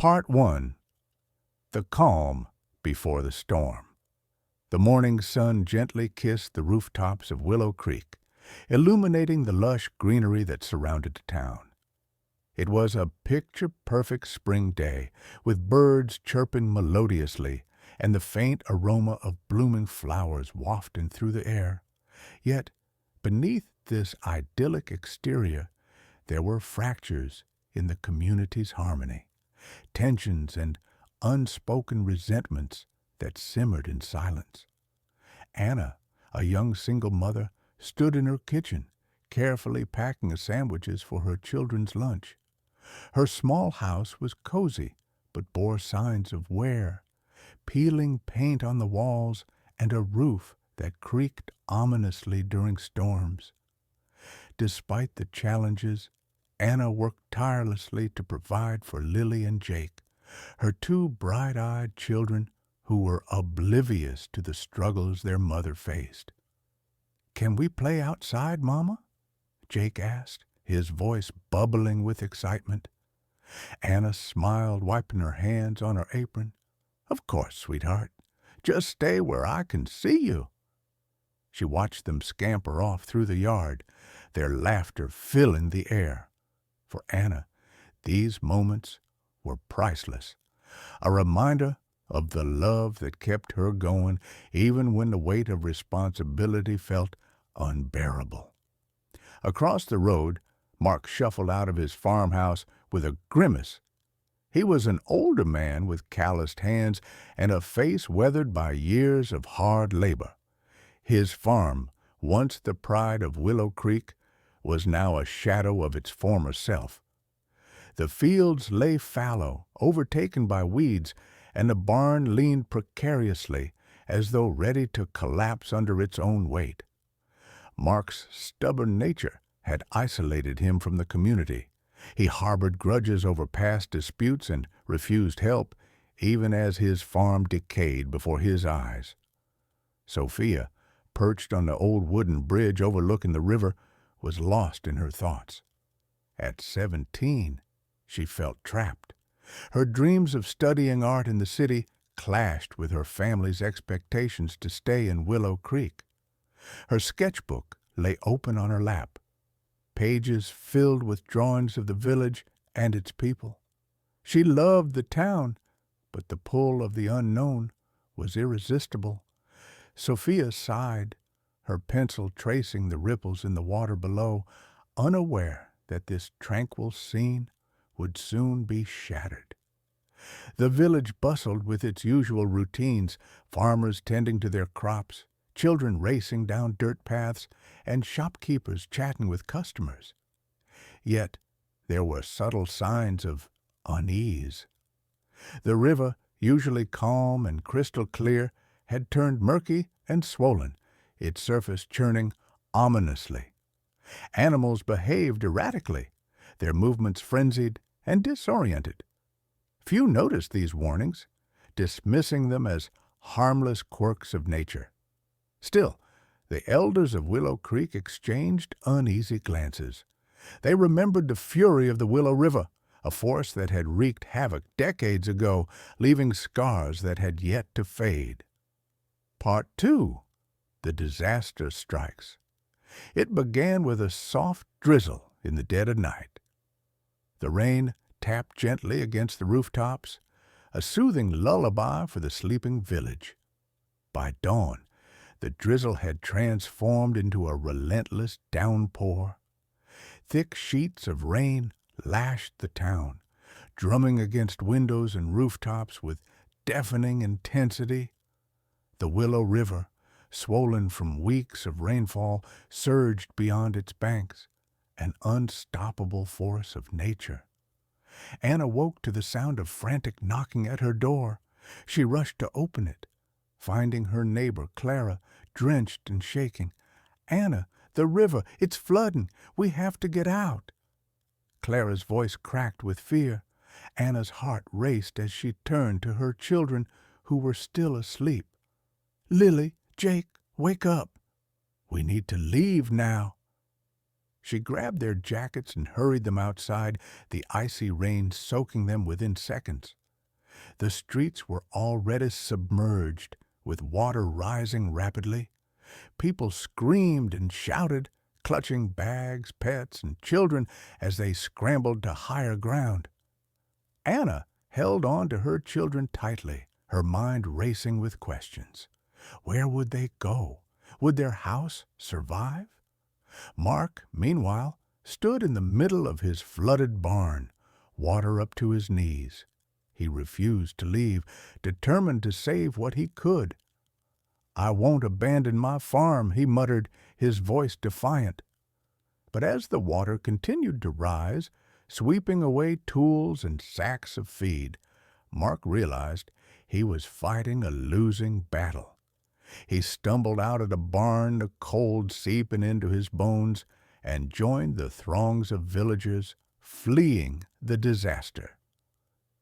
Part 1. The Calm Before the Storm. The morning sun gently kissed the rooftops of Willow Creek, illuminating the lush greenery that surrounded the town. It was a picture-perfect spring day, with birds chirping melodiously and the faint aroma of blooming flowers wafting through the air. Yet, beneath this idyllic exterior, there were fractures in the community's harmony, tensions and unspoken resentments that simmered in silence. Anna, a young single mother, stood in her kitchen, carefully packing sandwiches for her children's lunch. Her small house was cozy, but bore signs of wear, peeling paint on the walls and a roof that creaked ominously during storms. Despite the challenges, Anna worked tirelessly to provide for Lily and Jake, her two bright-eyed children who were oblivious to the struggles their mother faced. "Can we play outside, Mama?" Jake asked, his voice bubbling with excitement. Anna smiled, wiping her hands on her apron. "Of course, sweetheart. Just stay where I can see you." She watched them scamper off through the yard, their laughter filling the air. For Anna, these moments were priceless, a reminder of the love that kept her going even when the weight of responsibility felt unbearable. Across the road, Mark shuffled out of his farmhouse with a grimace. He was an older man with calloused hands and a face weathered by years of hard labor. His farm, once the pride of Willow Creek, was now a shadow of its former self. The fields lay fallow, overtaken by weeds, and the barn leaned precariously, as though ready to collapse under its own weight. Mark's stubborn nature had isolated him from the community. He harbored grudges over past disputes and refused help, even as his farm decayed before his eyes. Sophia, perched on the old wooden bridge overlooking the river, was lost in her thoughts. At 17, she felt trapped. Her dreams of studying art in the city clashed with her family's expectations to stay in Willow Creek. Her sketchbook lay open on her lap, pages filled with drawings of the village and its people. She loved the town, but the pull of the unknown was irresistible. Sophia sighed, her pencil tracing the ripples in the water below, unaware that this tranquil scene would soon be shattered. The village bustled with its usual routines, farmers tending to their crops, children racing down dirt paths, and shopkeepers chatting with customers. Yet there were subtle signs of unease. The river, usually calm and crystal clear, had turned murky and swollen, its surface churning ominously. Animals behaved erratically, their movements frenzied and disoriented. Few noticed these warnings, dismissing them as harmless quirks of nature. Still, the elders of Willow Creek exchanged uneasy glances. They remembered the fury of the Willow River, a force that had wreaked havoc decades ago, leaving scars that had yet to fade. Part 2. The Disaster Strikes. It began with a soft drizzle in the dead of night. The rain tapped gently against the rooftops, a soothing lullaby for the sleeping village. By dawn, the drizzle had transformed into a relentless downpour. Thick sheets of rain lashed the town, drumming against windows and rooftops with deafening intensity. The Willow River, swollen from weeks of rainfall, surged beyond its banks, an unstoppable force of nature. Anna woke to the sound of frantic knocking at her door. She rushed to open it, finding her neighbor, Clara, drenched and shaking. "Anna, the river, it's flooding. We have to get out." Clara's voice cracked with fear. Anna's heart raced as she turned to her children, who were still asleep. "Lily, Jake, wake up. We need to leave now." She grabbed their jackets and hurried them outside, the icy rain soaking them within seconds. The streets were already submerged, with water rising rapidly. People screamed and shouted, clutching bags, pets, and children as they scrambled to higher ground. Anna held on to her children tightly, her mind racing with questions. Where would they go? Would their house survive? Mark, meanwhile, stood in the middle of his flooded barn, water up to his knees. He refused to leave, determined to save what he could. "I won't abandon my farm," he muttered, his voice defiant. But as the water continued to rise, sweeping away tools and sacks of feed, Mark realized he was fighting a losing battle. He stumbled out of the barn, the cold seeping into his bones, and joined the throngs of villagers fleeing the disaster.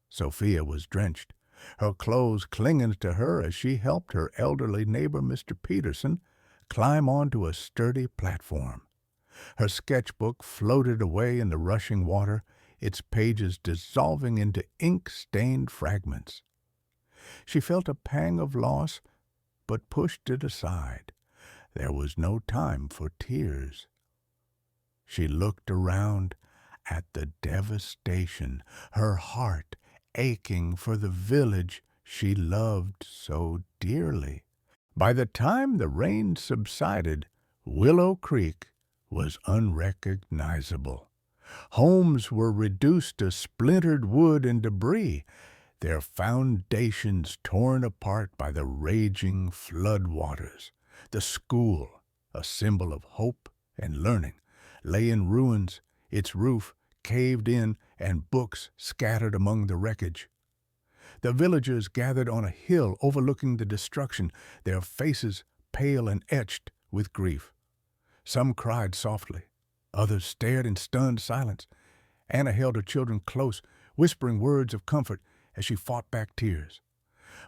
Sophia was drenched, her clothes clinging to her as she helped her elderly neighbor, Mr. Peterson, climb onto a sturdy platform. Her sketchbook floated away in the rushing water, its pages dissolving into ink-stained fragments. She felt a pang of loss, but pushed it aside. There was no time for tears. She looked around at the devastation, her heart aching for the village she loved so dearly. By the time the rain subsided, Willow Creek was unrecognizable. Homes were reduced to splintered wood and debris, their foundations torn apart by the raging flood waters. The school, a symbol of hope and learning, lay in ruins, its roof caved in and books scattered among the wreckage. The villagers gathered on a hill overlooking the destruction, their faces pale and etched with grief. Some cried softly. Others stared in stunned silence. Anna held her children close, whispering words of comfort as she fought back tears.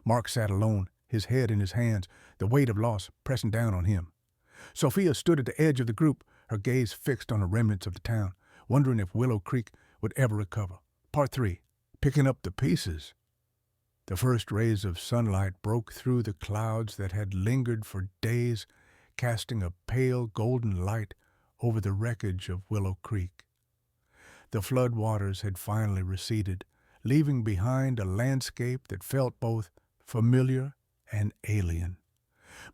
Mark sat alone, his head in his hands, the weight of loss pressing down on him. Sophia stood at the edge of the group, her gaze fixed on the remnants of the town, wondering if Willow Creek would ever recover. Part 3. Picking up the pieces. The first rays of sunlight broke through the clouds that had lingered for days, casting a pale golden light over the wreckage of Willow Creek. The flood waters had finally receded, leaving behind a landscape that felt both familiar and alien.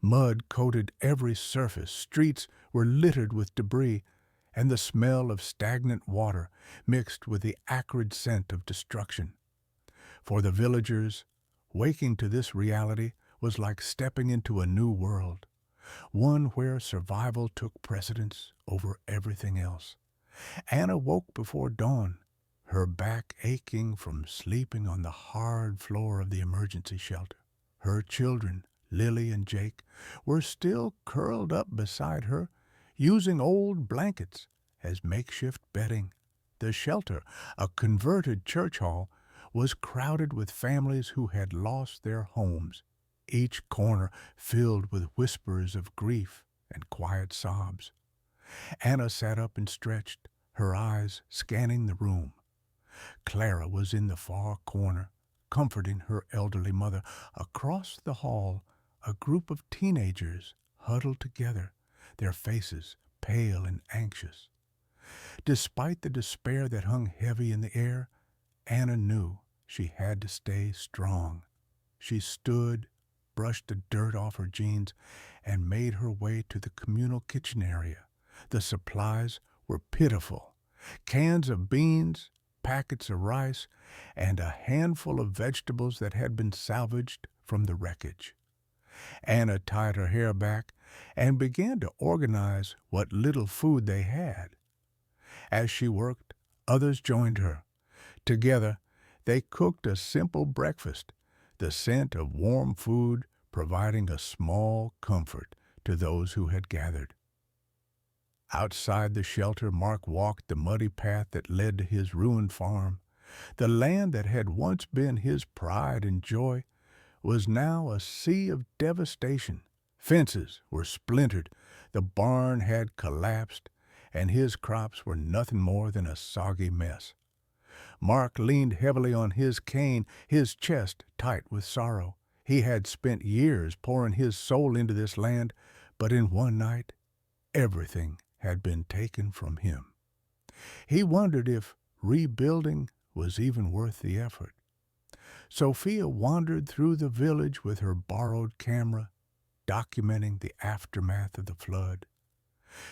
Mud coated every surface, streets were littered with debris, and the smell of stagnant water mixed with the acrid scent of destruction. For the villagers, waking to this reality was like stepping into a new world, one where survival took precedence over everything else. Anna woke before dawn, her back aching from sleeping on the hard floor of the emergency shelter. Her children, Lily and Jake, were still curled up beside her, using old blankets as makeshift bedding. The shelter, a converted church hall, was crowded with families who had lost their homes, each corner filled with whispers of grief and quiet sobs. Anna sat up and stretched, her eyes scanning the room. Clara was in the far corner, comforting her elderly mother. Across the hall, a group of teenagers huddled together, their faces pale and anxious. Despite the despair that hung heavy in the air, Anna knew she had to stay strong. She stood, brushed the dirt off her jeans, and made her way to the communal kitchen area. The supplies were pitiful. Cans of beans, packets of rice, and a handful of vegetables that had been salvaged from the wreckage. Anna tied her hair back and began to organize what little food they had. As she worked, others joined her. Together, they cooked a simple breakfast, the scent of warm food providing a small comfort to those who had gathered. Outside the shelter, Mark walked the muddy path that led to his ruined farm. The land that had once been his pride and joy was now a sea of devastation. Fences were splintered, the barn had collapsed, and his crops were nothing more than a soggy mess. Mark leaned heavily on his cane, his chest tight with sorrow. He had spent years pouring his soul into this land, but in one night, everything had been taken from him. He wondered if rebuilding was even worth the effort. Sophia wandered through the village with her borrowed camera, documenting the aftermath of the flood.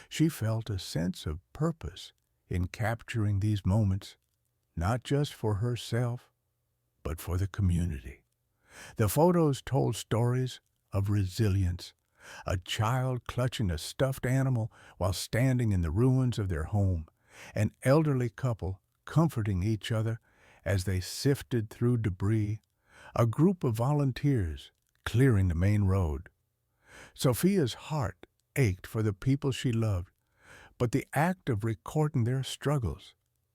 She felt a sense of purpose in capturing these moments, not just for herself, but for the community. The photos told stories of resilience, a child clutching a stuffed animal while standing in the ruins of their home, an elderly couple comforting each other as they sifted through debris, a group of volunteers clearing the main road. Sophia's heart ached for the people she loved, but the act of recording their struggles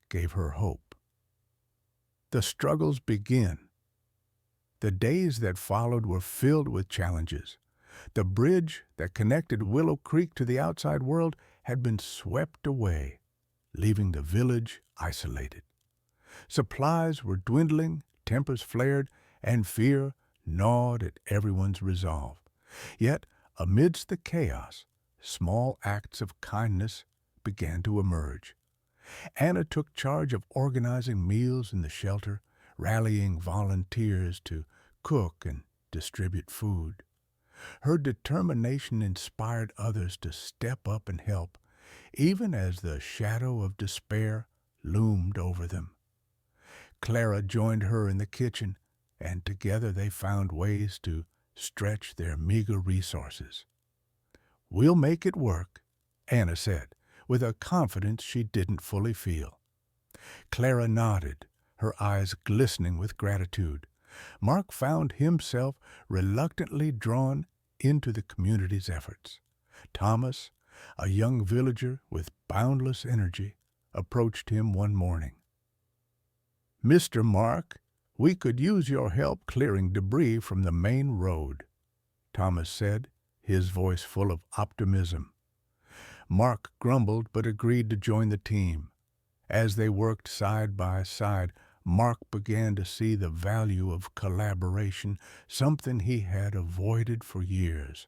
gave her hope. The struggles began. The days that followed were filled with challenges. The bridge that connected Willow Creek to the outside world had been swept away, leaving the village isolated. Supplies were dwindling, tempers flared, and fear gnawed at everyone's resolve. Yet, amidst the chaos, small acts of kindness began to emerge. Anna took charge of organizing meals in the shelter, rallying volunteers to cook and distribute food. Her determination inspired others to step up and help, even as the shadow of despair loomed over them. Clara joined her in the kitchen, and together they found ways to stretch their meager resources. "We'll make it work," Anna said, with a confidence she didn't fully feel. Clara nodded, her eyes glistening with gratitude. Mark found himself reluctantly drawn into the community's efforts. Thomas, a young villager with boundless energy, approached him one morning. "Mr. Mark, we could use your help clearing debris from the main road," Thomas said, his voice full of optimism. Mark grumbled but agreed to join the team. As they worked side by side, Mark began to see the value of collaboration, something he had avoided for years.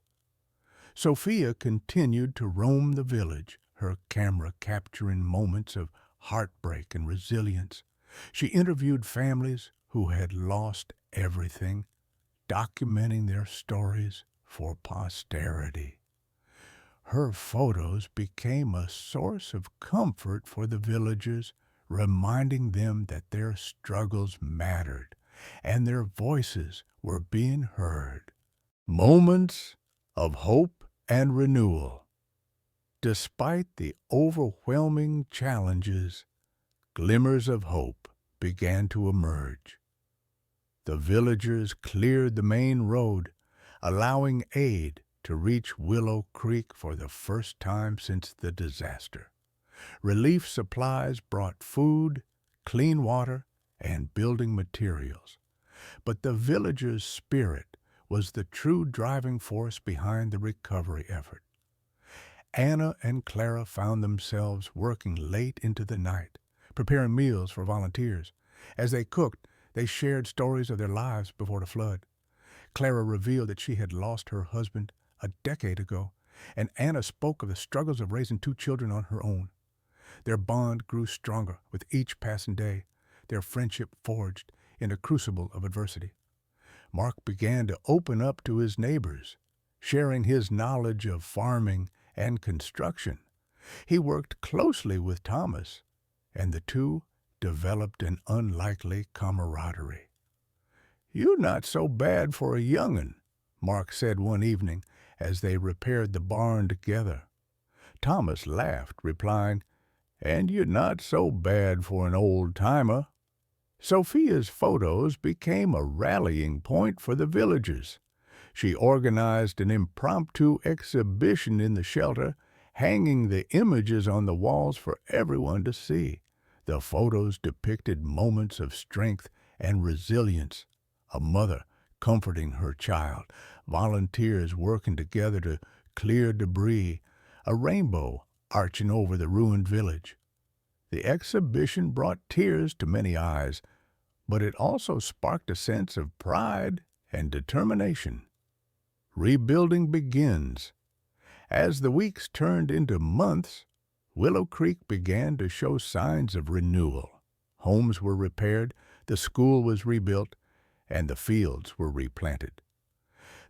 Sophia continued to roam the village, her camera capturing moments of heartbreak and resilience. She interviewed families who had lost everything, documenting their stories for posterity. Her photos became a source of comfort for the villagers, reminding them that their struggles mattered and their voices were being heard. Moments of hope and renewal. Despite the overwhelming challenges, glimmers of hope began to emerge. The villagers cleared the main road, allowing aid to reach Willow Creek for the first time since the disaster. Relief supplies brought food, clean water, and building materials. But the villagers' spirit was the true driving force behind the recovery effort. Anna and Clara found themselves working late into the night, preparing meals for volunteers. As they cooked, they shared stories of their lives before the flood. Clara revealed that she had lost her husband a decade ago, and Anna spoke of the struggles of raising 2 children on her own. Their bond grew stronger with each passing day, their friendship forged in a crucible of adversity. Mark began to open up to his neighbors, sharing his knowledge of farming and construction. He worked closely with Thomas, and the two developed an unlikely camaraderie. "You're not so bad for a young'un," Mark said one evening as they repaired the barn together. Thomas laughed, replying, "And you're not so bad for an old-timer." Sophia's photos became a rallying point for the villagers. She organized an impromptu exhibition in the shelter, hanging the images on the walls for everyone to see. The photos depicted moments of strength and resilience, a mother comforting her child, volunteers working together to clear debris, a rainbow arching over the ruined village. The exhibition brought tears to many eyes, but it also sparked a sense of pride and determination. Rebuilding begins. As the weeks turned into months, Willow Creek began to show signs of renewal. Homes were repaired, the school was rebuilt, and the fields were replanted.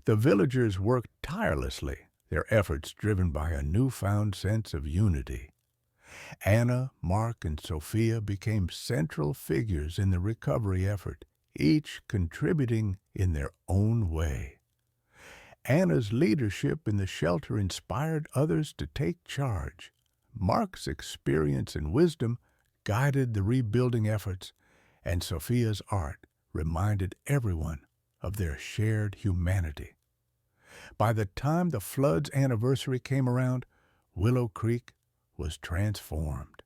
The villagers worked tirelessly, their efforts driven by a newfound sense of unity. Anna, Mark, and Sophia became central figures in the recovery effort, each contributing in their own way. Anna's leadership in the shelter inspired others to take charge. Mark's experience and wisdom guided the rebuilding efforts, and Sophia's art reminded everyone of their shared humanity. By the time the flood's anniversary came around, Willow Creek was transformed.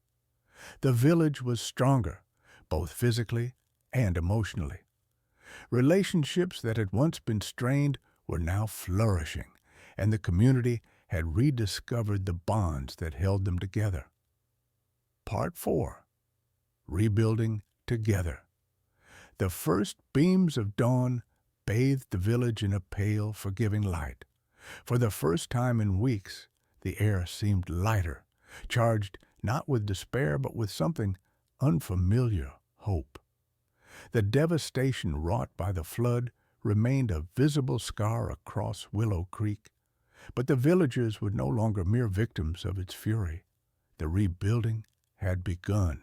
The village was stronger, both physically and emotionally. Relationships that had once been strained were now flourishing, and the community had rediscovered the bonds that held them together. Part 4. Rebuilding Together. The first beams of dawn bathed the village in a pale, forgiving light. For the first time in weeks, the air seemed lighter, charged not with despair but with something unfamiliar, hope. The devastation wrought by the flood remained a visible scar across Willow Creek, but the villagers were no longer mere victims of its fury. The rebuilding had begun.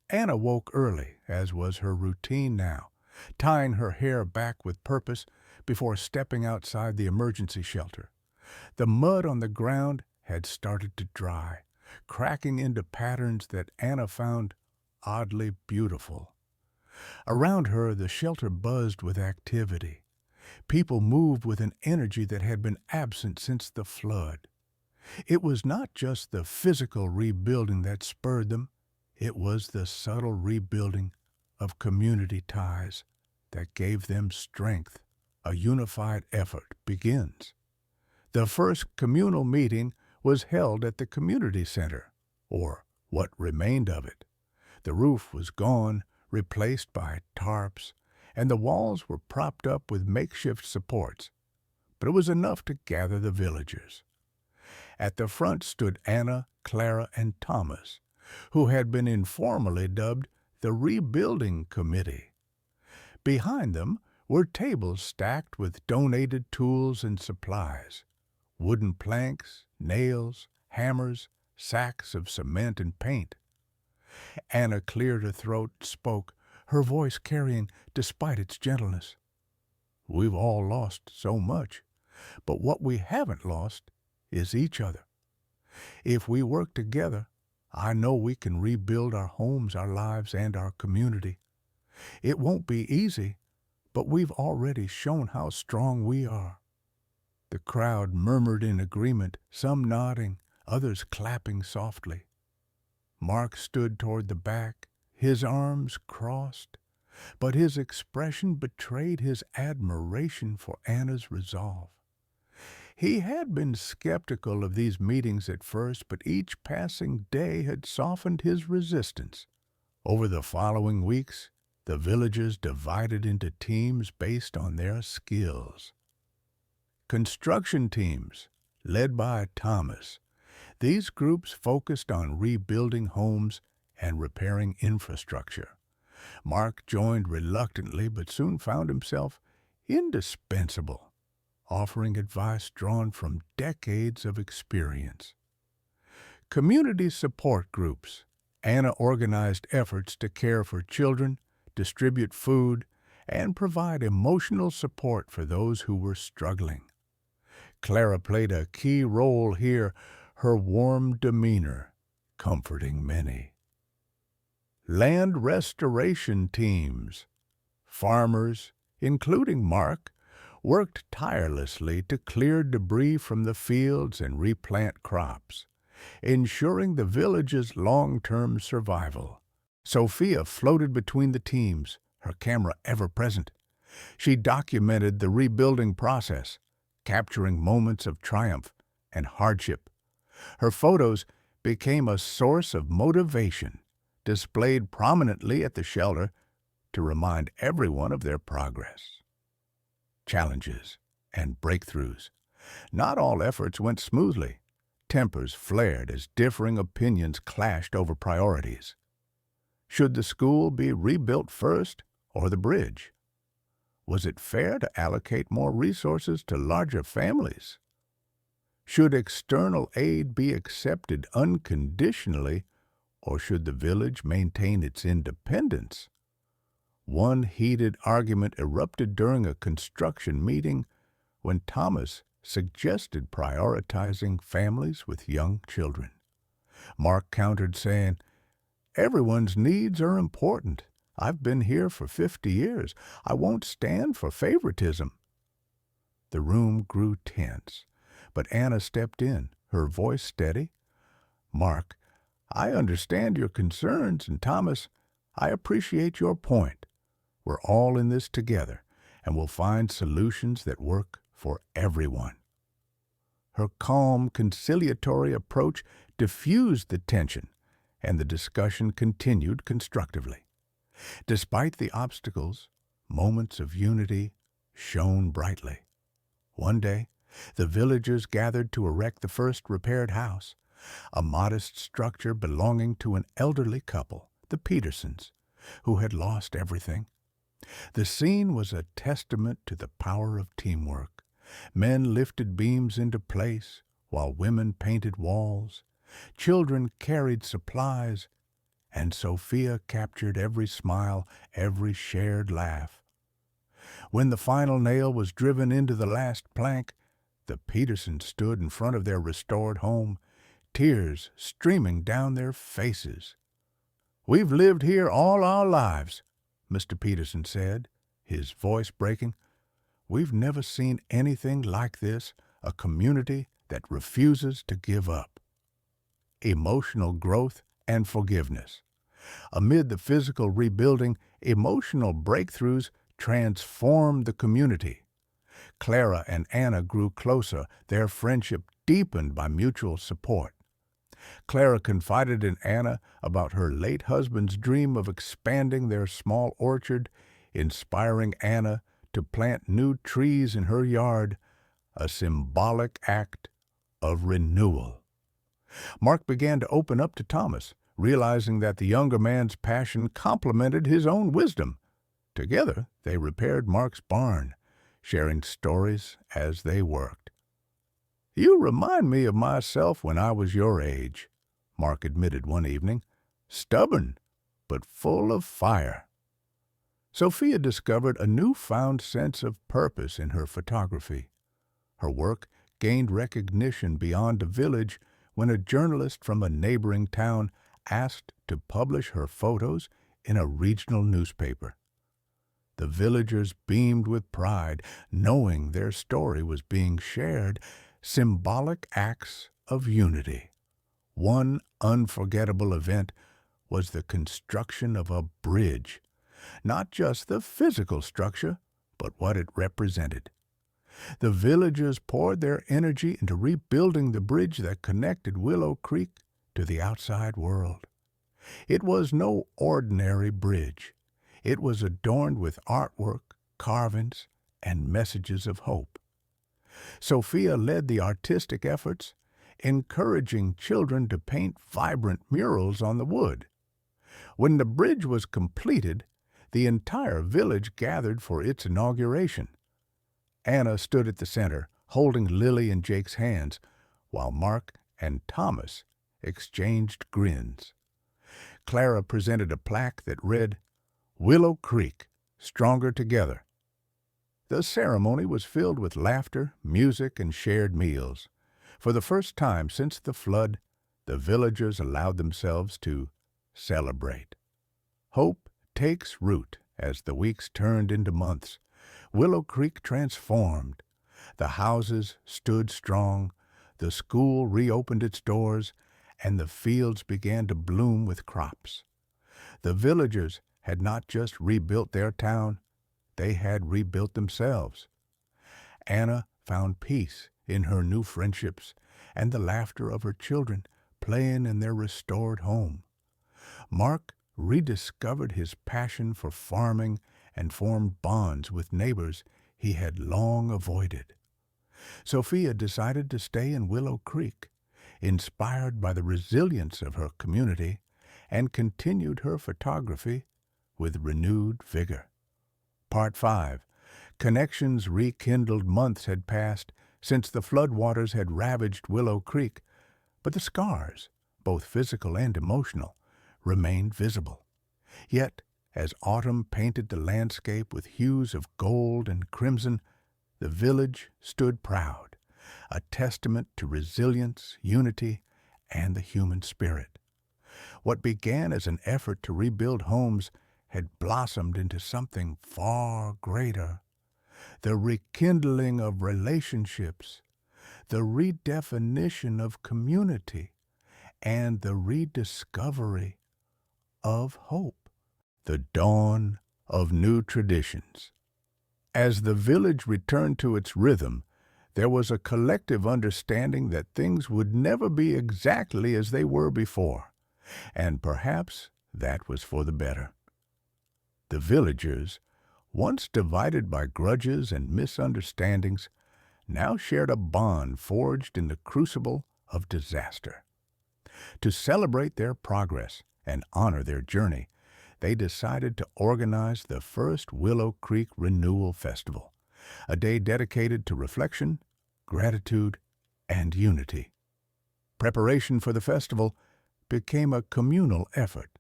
Anna woke early, as was her routine now, tying her hair back with purpose before stepping outside the emergency shelter. The mud on the ground had started to dry, cracking into patterns that Anna found oddly beautiful. Around her, the shelter buzzed with activity. People moved with an energy that had been absent since the flood. It was not just the physical rebuilding that spurred them, it was the subtle rebuilding of community ties that gave them strength. A unified effort begins. The first communal meeting was held at the community center, or what remained of it. The roof was gone, replaced by tarps, and the walls were propped up with makeshift supports, but it was enough to gather the villagers. At the front stood Anna, Clara, and Thomas, who had been informally dubbed the Rebuilding Committee. Behind them were tables stacked with donated tools and supplies, wooden planks, nails, hammers, sacks of cement and paint. Anna cleared her throat, spoke, her voice carrying despite its gentleness. "We've all lost so much, but what we haven't lost is each other. If we work together, I know we can rebuild our homes, our lives, and our community. It won't be easy, but we've already shown how strong we are." The crowd murmured in agreement, some nodding, others clapping softly. Mark stood toward the back, his arms crossed, but his expression betrayed his admiration for Anna's resolve. He had been skeptical of these meetings at first, but each passing day had softened his resistance. Over the following weeks, the villagers divided into teams based on their skills. Construction teams, led by Thomas. These groups focused on rebuilding homes and repairing infrastructure. Mark joined reluctantly but soon found himself indispensable, offering advice drawn from decades of experience. Community support groups. Anna organized efforts to care for children, distribute food, and provide emotional support for those who were struggling. Clara played a key role here, her warm demeanor comforting many. Land restoration teams. Farmers, including Mark, worked tirelessly to clear debris from the fields and replant crops, ensuring the village's long-term survival. Sophia floated between the teams, her camera ever present. She documented the rebuilding process, capturing moments of triumph and hardship. Her photos became a source of motivation, displayed prominently at the shelter to remind everyone of their progress, challenges, and breakthroughs. Not all efforts went smoothly. Tempers flared as differing opinions clashed over priorities. Should the school be rebuilt first or the bridge? Was it fair to allocate more resources to larger families? Should external aid be accepted unconditionally, or should the village maintain its independence? One heated argument erupted during a construction meeting when Thomas suggested prioritizing families with young children. Mark countered, saying, "Everyone's needs are important. I've been here for 50 years. I won't stand for favoritism." The room grew tense, but Anna stepped in, her voice steady. "Mark, I understand your concerns, and Thomas, I appreciate your point. We're all in this together, and we'll find solutions that work for everyone." Her calm, conciliatory approach diffused the tension, and the discussion continued constructively. Despite the obstacles, moments of unity shone brightly. One day, the villagers gathered to erect the first repaired house, a modest structure belonging to an elderly couple, the Petersons, who had lost everything. The scene was a testament to the power of teamwork. Men lifted beams into place, while women painted walls. Children carried supplies, and Sophia captured every smile, every shared laugh. When the final nail was driven into the last plank, the Petersons stood in front of their restored home, tears streaming down their faces. "We've lived here all our lives," Mr. Peterson said, his voice breaking. "We've never seen anything like this, a community that refuses to give up." Emotional growth and forgiveness. Amid the physical rebuilding, emotional breakthroughs transformed the community. Clara and Anna grew closer, their friendship deepened by mutual support. Clara confided in Anna about her late husband's dream of expanding their small orchard, inspiring Anna to plant new trees in her yard, a symbolic act of renewal. Mark began to open up to Thomas, realizing that the younger man's passion complemented his own wisdom. Together, they repaired Mark's barn, sharing stories as they worked. "You remind me of myself when I was your age," Mark admitted one evening. "Stubborn, but full of fire." Sophia discovered a newfound sense of purpose in her photography. Her work gained recognition beyond the village when a journalist from a neighboring town asked to publish her photos in a regional newspaper. The villagers beamed with pride, knowing their story was being shared, symbolic acts of unity. One unforgettable event was the construction of a bridge, not just the physical structure, but what it represented. The villagers poured their energy into rebuilding the bridge that connected Willow Creek to the outside world. It was no ordinary bridge. It was adorned with artwork, carvings, and messages of hope. Sophia led the artistic efforts, encouraging children to paint vibrant murals on the wood. When the bridge was completed, the entire village gathered for its inauguration. Anna stood at the center, holding Lily and Jake's hands, while Mark and Thomas exchanged grins. Clara presented a plaque that read, "Willow Creek, Stronger Together." The ceremony was filled with laughter, music, and shared meals. For the first time since the flood, the villagers allowed themselves to celebrate. Hope takes root as the weeks turned into months. Willow Creek transformed. The houses stood strong, the school reopened its doors, and the fields began to bloom with crops. The villagers had not just rebuilt their town, they had rebuilt themselves. Anna found peace in her new friendships, and the laughter of her children playing in their restored home. Mark rediscovered his passion for farming and formed bonds with neighbors he had long avoided. Sophia decided to stay in Willow Creek, inspired by the resilience of her community, and continued her photography with renewed vigor. Part 5. Connections rekindled. Months had passed since the floodwaters had ravaged Willow Creek, but the scars, both physical and emotional, remained visible. Yet, as autumn painted the landscape with hues of gold and crimson, the village stood proud, a testament to resilience, unity, and the human spirit. What began as an effort to rebuild homes had blossomed into something far greater: the rekindling of relationships, the redefinition of community, and the rediscovery of hope, the dawn of new traditions. As the village returned to its rhythm, there was a collective understanding that things would never be exactly as they were before, and perhaps that was for the better. The villagers, once divided by grudges and misunderstandings, now shared a bond forged in the crucible of disaster. To celebrate their progress and honor their journey, they decided to organize the first Willow Creek Renewal Festival, a day dedicated to reflection, gratitude, and unity. Preparation for the festival became a communal effort.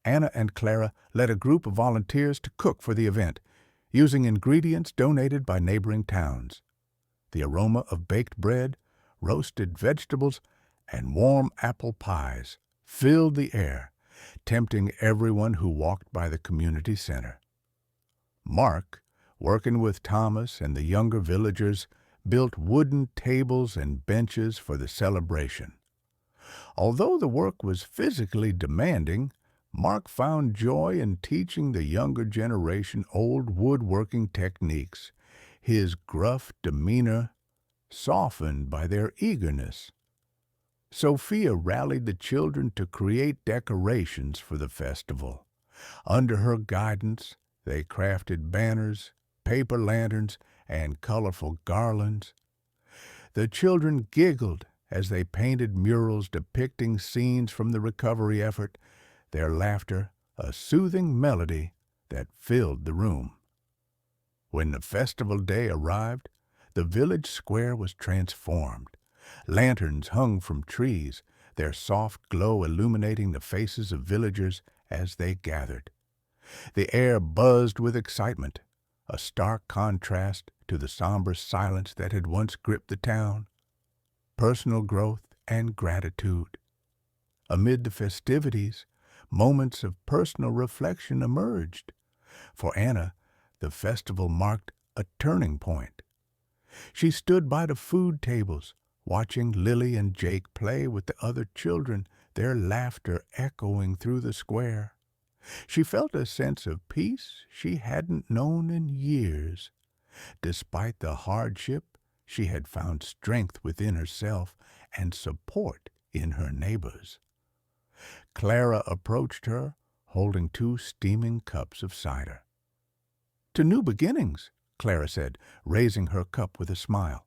Anna and Clara led a group of volunteers to cook for the event, using ingredients donated by neighboring towns. The aroma of baked bread, roasted vegetables, and warm apple pies filled the air, tempting everyone who walked by the community center. Mark, working with Thomas and the younger villagers, built wooden tables and benches for the celebration. Although the work was physically demanding, Mark found joy in teaching the younger generation old woodworking techniques, his gruff demeanor softened by their eagerness. Sophia rallied the children to create decorations for the festival. Under her guidance, they crafted banners, paper lanterns, and colorful garlands. The children giggled as they painted murals depicting scenes from the recovery effort, their laughter a soothing melody that filled the room. When the festival day arrived, the village square was transformed. Lanterns hung from trees, their soft glow illuminating the faces of villagers as they gathered. The air buzzed with excitement, a stark contrast to the somber silence that had once gripped the town. Personal growth and gratitude. Amid the festivities, moments of personal reflection emerged. For Anna, the festival marked a turning point. She stood by the food tables, watching Lily and Jake play with the other children, their laughter echoing through the square. She felt a sense of peace she hadn't known in years. Despite the hardship, she had found strength within herself and support in her neighbors. Clara approached her, holding 2 steaming cups of cider. "To new beginnings," Clara said, raising her cup with a smile.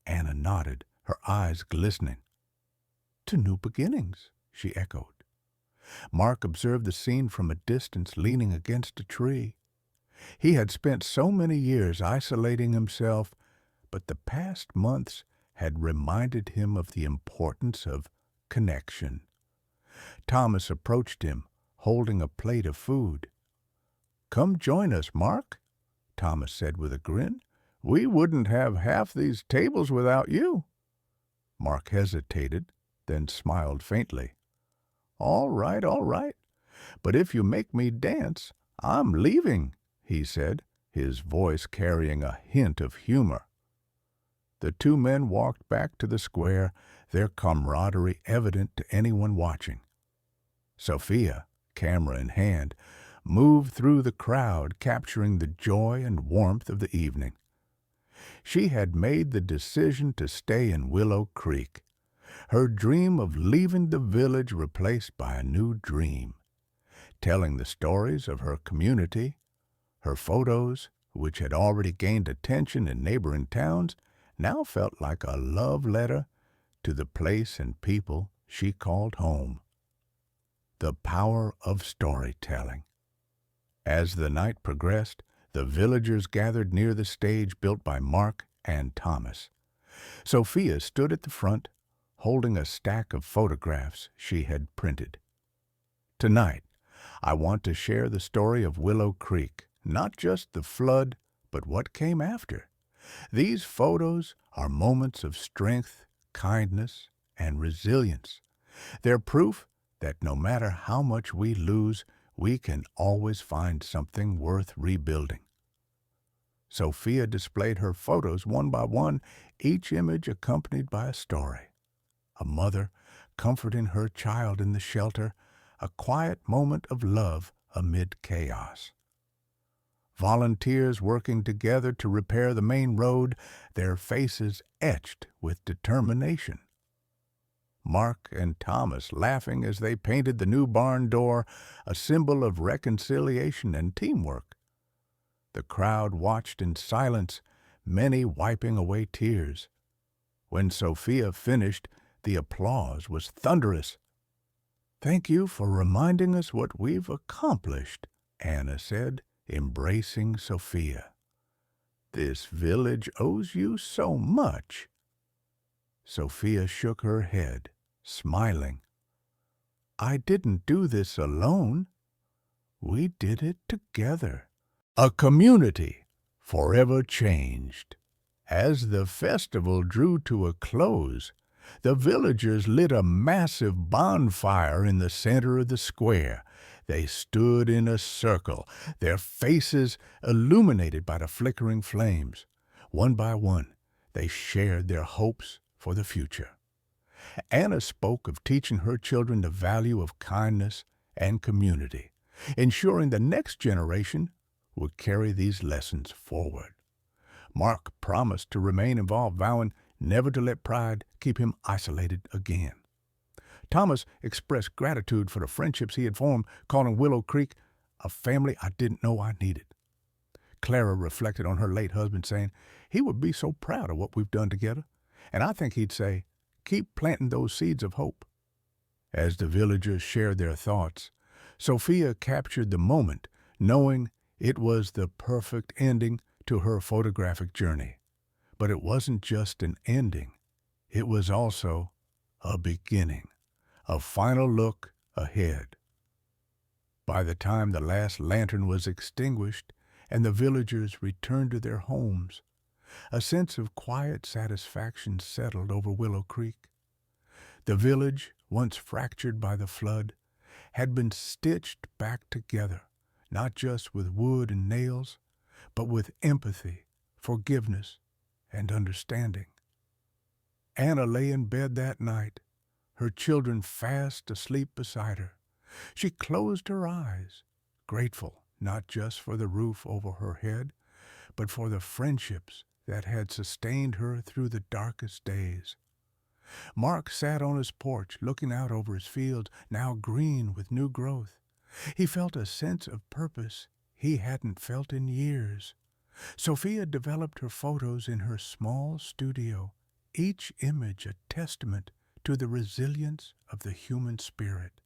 Anna nodded, her eyes glistening. "To new beginnings," she echoed. Mark observed the scene from a distance, leaning against a tree. He had spent so many years isolating himself, but the past months had reminded him of the importance of connection. Thomas approached him, holding a plate of food. "Come join us, Mark," Thomas said with a grin. "We wouldn't have half these tables without you." Mark hesitated, then smiled faintly. All right, but if you make me dance, I'm leaving," he said, his voice carrying a hint of humor. The 2 men walked back to the square, their camaraderie evident to anyone watching. Sophia, camera in hand, moved through the crowd, capturing the joy and warmth of the evening. She had made the decision to stay in Willow Creek, her dream of leaving the village replaced by a new dream. Telling the stories of her community, her photos, which had already gained attention in neighboring towns, now felt like a love letter to the place and people she called home. The power of storytelling. As the night progressed, the villagers gathered near the stage built by Mark and Thomas. Sophia stood at the front, holding a stack of photographs she had printed. Tonight, I want to share the story of Willow Creek, not just the flood, but what came after. These photos are moments of strength, kindness, and resilience. They're proof that no matter how much we lose, we can always find something worth rebuilding. Sophia displayed her photos one by one, each image accompanied by a story. A mother comforting her child in the shelter, a quiet moment of love amid chaos. Volunteers working together to repair the main road, their faces etched with determination. Mark and Thomas laughing as they painted the new barn door, a symbol of reconciliation and teamwork. The crowd watched in silence, many wiping away tears. When Sophia finished, the applause was thunderous. "Thank you for reminding us what we've accomplished," Anna said, embracing Sophia. "This village owes you so much." Sophia shook her head, smiling. "I didn't do this alone. We did it together. A community forever changed." As the festival drew to a close, the villagers lit a massive bonfire in the center of the square. They stood in a circle, their faces illuminated by the flickering flames. One by one, they shared their hopes for the future. Anna spoke of teaching her children the value of kindness and community, ensuring the next generation would carry these lessons forward. Mark promised to remain involved, vowing never to let pride keep him isolated again. Thomas expressed gratitude for the friendships he had formed, calling Willow Creek a family I didn't know I needed. Clara reflected on her late husband, saying he would be so proud of what we've done together, and I think he'd say, "Keep planting those seeds of hope." As the villagers shared their thoughts, Sophia captured the moment, knowing it was the perfect ending to her photographic journey. But it wasn't just an ending. It was also a beginning, a final look ahead. By the time the last lantern was extinguished and the villagers returned to their homes, a sense of quiet satisfaction settled over Willow Creek. The village, once fractured by the flood, had been stitched back together, not just with wood and nails, but with empathy, forgiveness, and understanding. Anna lay in bed that night, her children fast asleep beside her. She closed her eyes, grateful not just for the roof over her head, but for the friendships that had sustained her through the darkest days. Mark sat on his porch, looking out over his fields, now green with new growth. He felt a sense of purpose he hadn't felt in years. Sophia developed her photos in her small studio, each image a testament to the resilience of the human spirit.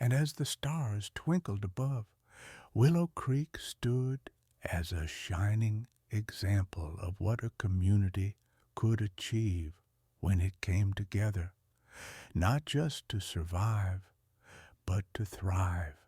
And as the stars twinkled above, Willow Creek stood as a shining example of what a community could achieve when it came together, not just to survive, but to thrive.